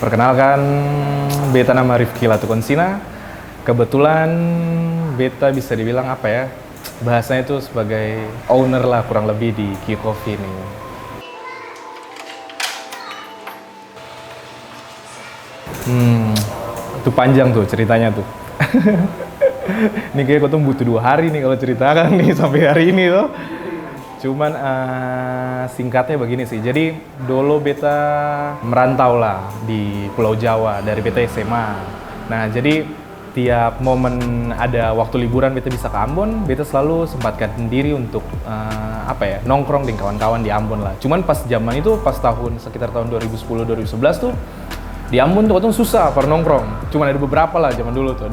Perkenalkan, beta nama Rifki Latukonsina. Kebetulan beta bisa dibilang apa ya, bahasanya itu sebagai owner lah kurang lebih di Q Coffee ini. Itu panjang tuh ceritanya tuh. Ini kayak kau tuh butuh 2 hari nih kalau ceritakan nih sampai hari ini tuh. Cuman singkatnya begini sih, jadi dulu beta merantau lah di Pulau Jawa dari beta SMA. Nah jadi tiap momen ada waktu liburan beta bisa ke Ambon, beta selalu sempatkan diri untuk nongkrong dengan kawan-kawan di Ambon lah. Cuman pas zaman itu, pas sekitar tahun 2010-2011 tuh, di Ambon tuh susah per nongkrong. Cuman ada beberapa lah zaman dulu tuh,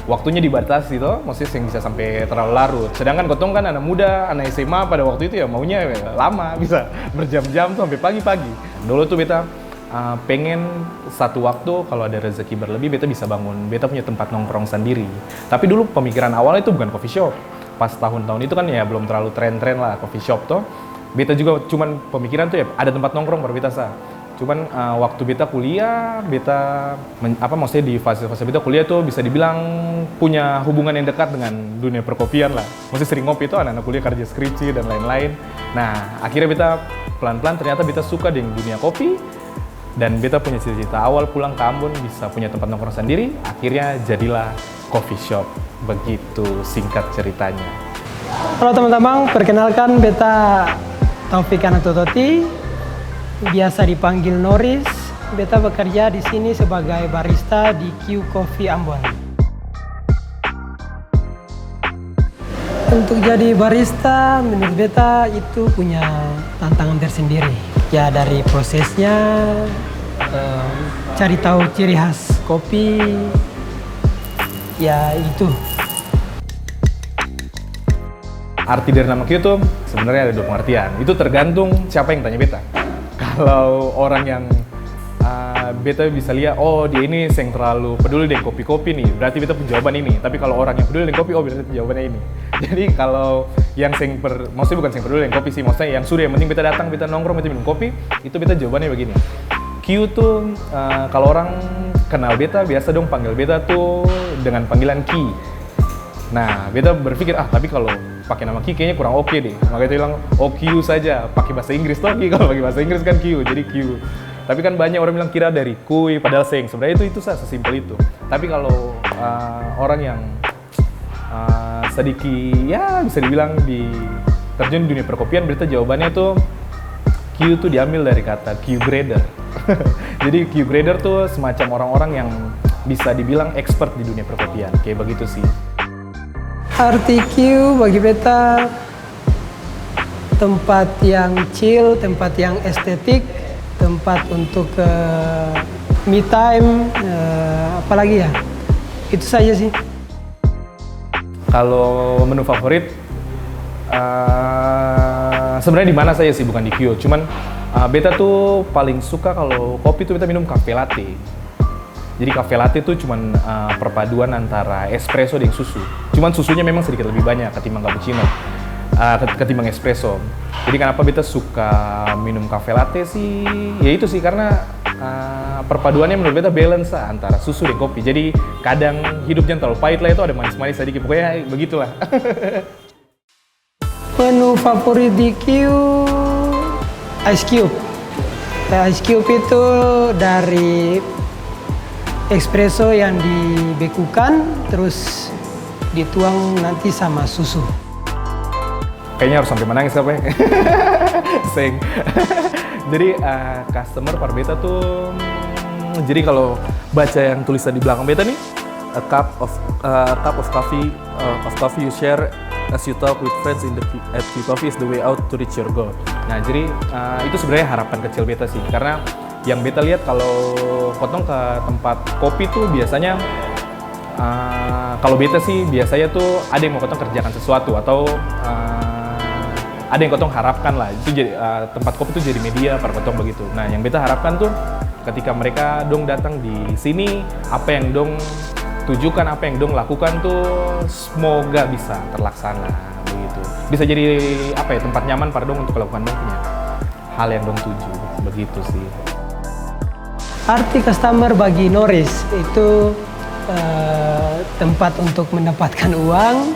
waktunya dibatasi toh, maksudnya yang bisa sampai terlalu larut. Sedangkan kotong kan anak muda, anak SMA pada waktu itu ya maunya lama, bisa berjam-jam tuh sampai pagi-pagi. Dulu tuh beta pengen satu waktu kalau ada rezeki berlebih beta bisa bangun, beta punya tempat nongkrong sendiri. Tapi dulu pemikiran awalnya itu bukan coffee shop. Pas tahun-tahun itu kan ya belum terlalu tren-tren lah coffee shop toh. Beta juga cuman pemikiran tuh ya ada tempat nongkrong baru beta sah. Cuman waktu beta kuliah, maksudnya di fase-fase beta kuliah tuh bisa dibilang punya hubungan yang dekat dengan dunia perkopian lah. Maksudnya sering ngopi tuh anak-anak kuliah kerja skripsi dan lain-lain. Nah, akhirnya beta pelan-pelan ternyata beta suka dengan dunia kopi dan beta punya cita-cita awal pulang ke Ambon bisa punya tempat nongkrong sendiri. Akhirnya jadilah coffee shop. Begitu singkat ceritanya. Halo teman-teman, perkenalkan beta Taufik Anatototi. Biasa dipanggil Noris. Beta bekerja di sini sebagai barista di Q Coffee Ambon. Untuk jadi barista, menurut beta itu punya tantangan tersendiri. Ya dari prosesnya, cari tahu ciri khas kopi, ya itu. Arti dari nama Q tuh sebenarnya ada 2 pengertian. Itu tergantung siapa yang tanya beta. Kalau orang yang beta bisa lihat, oh dia ini yang terlalu peduli dengan kopi-kopi nih, berarti beta punya jawaban ini. Tapi kalau orang yang peduli dengan kopi, oh berarti jawabannya ini. Jadi kalau yang maksudnya bukan yang peduli dengan kopi sih, maksudnya yang sudah yang penting beta datang, beta nongkrong, beta minum kopi, itu beta jawabannya begini. Q tuh kalau orang kenal beta, biasa dong panggil beta tuh dengan panggilan Ki. Nah, beta berpikir, tapi kalau pakai nama Ki kayaknya kurang oke deh. Makanya dia bilang, oh Q saja, pakai bahasa Inggris tuh Ki. Kalau pakai bahasa Inggris kan Q, jadi Q. Tapi kan banyak orang bilang kira dari kui, padahal sebenarnya itu sesimpel itu. Tapi kalau orang yang sedikit, ya bisa dibilang terjun di dunia perkopian, berarti jawabannya tuh Q tuh diambil dari kata Q grader. Jadi Q grader tuh semacam orang-orang yang bisa dibilang expert di dunia perkopian, kayak begitu sih. Arti Q bagi beta tempat yang chill, tempat yang estetik, tempat untuk me time, apalagi ya, itu saja sih. Kalau menu favorit, sebenarnya di mana saja sih, bukan di Q. Cuman beta tuh paling suka kalau kopi tuh beta minum cafe latte. Jadi cafe latte itu cuman perpaduan antara espresso dan susu. Cuman susunya memang sedikit lebih banyak ketimbang cappuccino, ketimbang espresso. Jadi kenapa beta suka minum cafe latte sih? Ya itu sih karena perpaduannya menurut beta balance lah antara susu dan kopi. Jadi kadang hidupnya terlalu pahit lah, itu ada manis-manis sedikit. Pokoknya begitulah. Menu favorit di Q, Ice Cube. Ice Cube itu dari espresso yang dibekukan terus dituang nanti sama susu. Kayaknya harus sampai menangis apa ya? Seng. Jadi customer par beta tuh, jadi kalau baca yang tulisan di belakang beta nih, a cup of coffee you share as you talk with friends at Q Coffee is the way out to reach your goal. Nah jadi itu sebenarnya harapan kecil beta sih, karena yang beta lihat kalau potong ke tempat kopi tuh biasanya kalau beta sih biasanya tuh ada yang mau potong kerjakan sesuatu atau ada yang potong harapkan lah, itu jadi tempat kopi tuh jadi media para potong begitu. Nah yang beta harapkan tuh ketika mereka dong datang di sini, apa yang dong tujukan, apa yang dong lakukan tuh semoga bisa terlaksana begitu. Bisa jadi tempat nyaman para dong untuk melakukan dong punya hal yang dong tuju, begitu sih. Arti customer bagi Norris itu tempat untuk mendapatkan uang,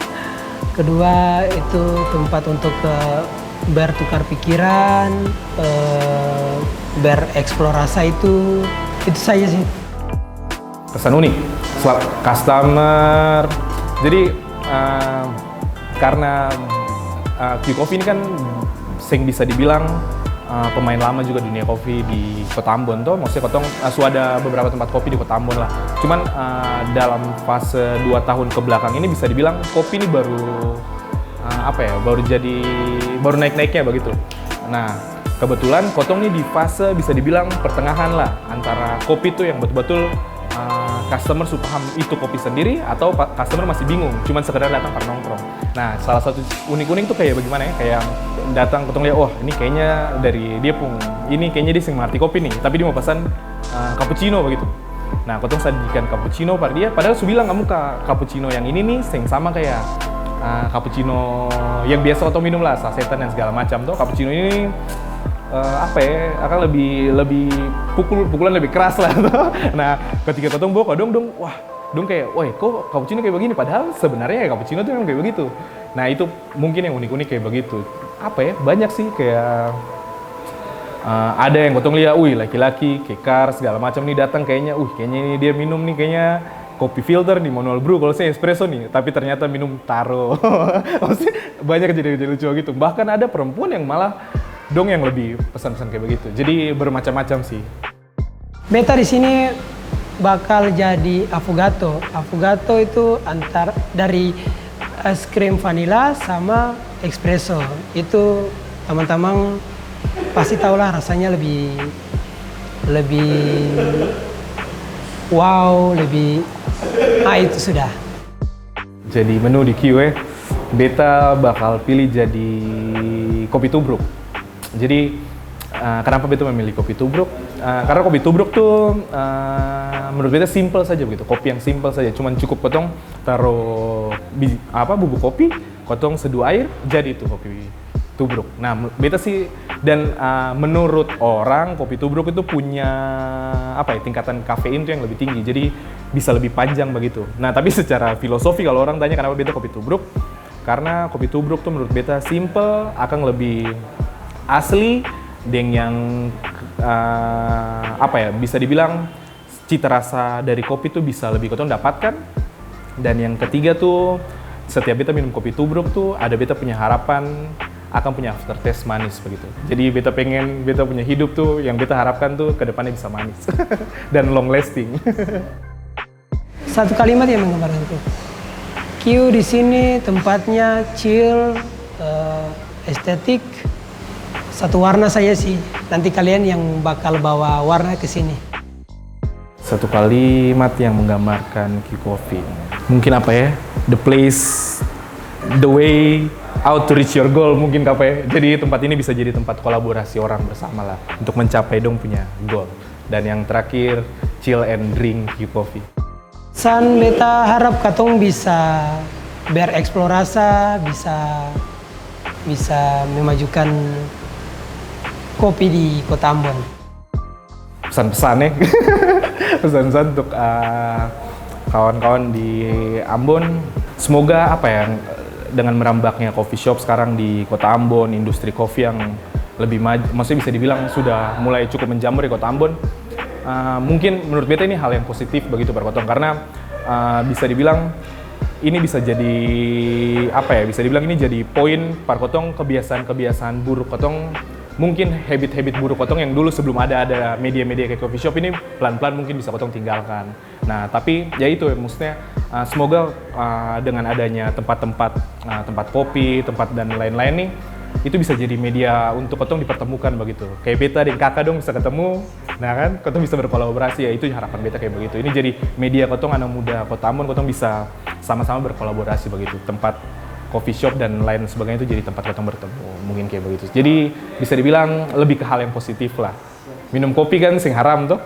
kedua itu tempat untuk bertukar pikiran, bereksplorasi itu saja sih. Pesan unik, customer. Jadi karena Q Coffee ini kan sing bisa dibilang pemain lama juga dunia kopi di Kota Ambon tuh, maksudnya kotong ada beberapa tempat kopi di Kota Ambon lah. Cuman dalam fase 2 tahun ke belakang ini bisa dibilang kopi ini baru baru naik-naiknya begitu. Nah, kebetulan kotong ini di fase bisa dibilang pertengahan lah antara kopi tuh yang betul-betul customer sudah paham itu kopi sendiri atau customer masih bingung, cuman sekedar datang karena nongkrong. Nah, salah satu unik-unik tuh kayak bagaimana ya, kayak datang ketemu lihat, wah ini kayaknya dari dia ini kayaknya dia sing mengerti kopi nih, tapi dia mau pesan cappuccino begitu. Nah, kotong sajikan cappuccino pada dia, padahal su bilang kamu cappuccino yang ini nih sing sama kayak cappuccino yang biasa kotong minum lah, sasetan dan segala macam tuh. Cappuccino ini akan lebih pukulan lebih keras lah. Nah, ketika ketemu bawa dong wah kayak, wah kok cappuccino kayak begini, padahal sebenarnya cappuccino tuh memang kayak begitu. Nah, itu mungkin yang unik-unik kayak begitu. Banyak sih kayak ada yang kotong lihat, laki-laki kekar segala macam nih datang kayaknya, kayaknya ini dia minum nih kayaknya kopi filter nih, manual brew, kalau saya espresso nih, tapi ternyata minum taro. Maksudnya banyak kejadian lucu gitu. Bahkan ada perempuan yang malah yang lebih pesan-pesan kayak begitu. Jadi bermacam-macam sih. Beta di sini bakal jadi affogato. Affogato itu dari es krim vanilla sama espresso. Itu teman-teman pasti tahulah rasanya lebih wow, itu sudah. Jadi menu di QA, beta bakal pilih jadi kopi tubruk. Jadi kenapa beta memilih kopi tubruk? Karena kopi tubruk tuh menurut beta simple saja begitu. Kopi yang simple saja, cuman cukup potong taruh bubuk kopi, potong seduh air, jadi itu kopi tubruk. Nah, beta sih dan menurut orang kopi tubruk itu punya tingkatan kafein tuh yang lebih tinggi. Jadi bisa lebih panjang begitu. Nah, tapi secara filosofi kalau orang tanya kenapa beta kopi tubruk? Karena kopi tubruk tuh menurut beta simple, akan lebih asli, yang bisa dibilang cita rasa dari kopi tuh bisa lebih kotong dapatkan. Dan yang ketiga tuh, setiap beta minum kopi tubruk tuh ada beta punya harapan akan punya aftertaste manis begitu. Jadi beta punya hidup tuh yang beta harapkan tuh ke depannya bisa manis dan long lasting. Satu kalimat yang menggambarkan itu. Q di sini tempatnya chill, estetik, satu warna saja sih. Nanti kalian yang bakal bawa warna ke sini. Satu kalimat yang menggambarkan Q Coffee. Mungkin the place, the way how to reach your goal mungkin Jadi tempat ini bisa jadi tempat kolaborasi orang bersama lah untuk mencapai punya goal. Dan yang terakhir, chill and drink Q Coffee. San beta harap katong bisa bereksplorasi, bisa memajukan kopi di Kota Ambon. Pesan-pesannya, pesan-pesan untuk kawan-kawan di Ambon, semoga dengan merambaknya coffee shop sekarang di Kota Ambon, industri kopi yang lebih maju, maksudnya bisa dibilang sudah mulai cukup menjamur di Kota Ambon. Mungkin menurut beta ini hal yang positif begitu Kotong, karena bisa dibilang ini bisa jadi bisa dibilang ini jadi poin Kotong kebiasaan buruk Kotong. Mungkin habit-habit buruk Kotong yang dulu sebelum ada media-media kayak coffee shop ini pelan-pelan mungkin bisa Kotong tinggalkan. Nah, tapi ya itu maksudnya semoga dengan adanya tempat kopi, tempat dan lain-lain nih, itu bisa jadi media untuk Kotong dipertemukan begitu. Kayak beta dan kakak bisa ketemu, nah kan Kotong bisa berkolaborasi, ya itu harapan beta kayak begitu. Ini jadi media Kotong anak muda Kota Ambon, Kotong bisa sama-sama berkolaborasi begitu. Tempat coffee shop dan lain sebagainya itu jadi tempat Kotong bertemu, mungkin kayak begitu. Jadi bisa dibilang lebih ke hal yang positif lah. Minum kopi kan sing haram tuh.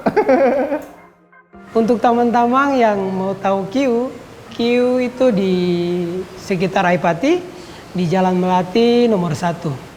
Untuk teman-teman yang mau tahu Q itu di sekitar Aipati, di Jalan Melati nomor 1.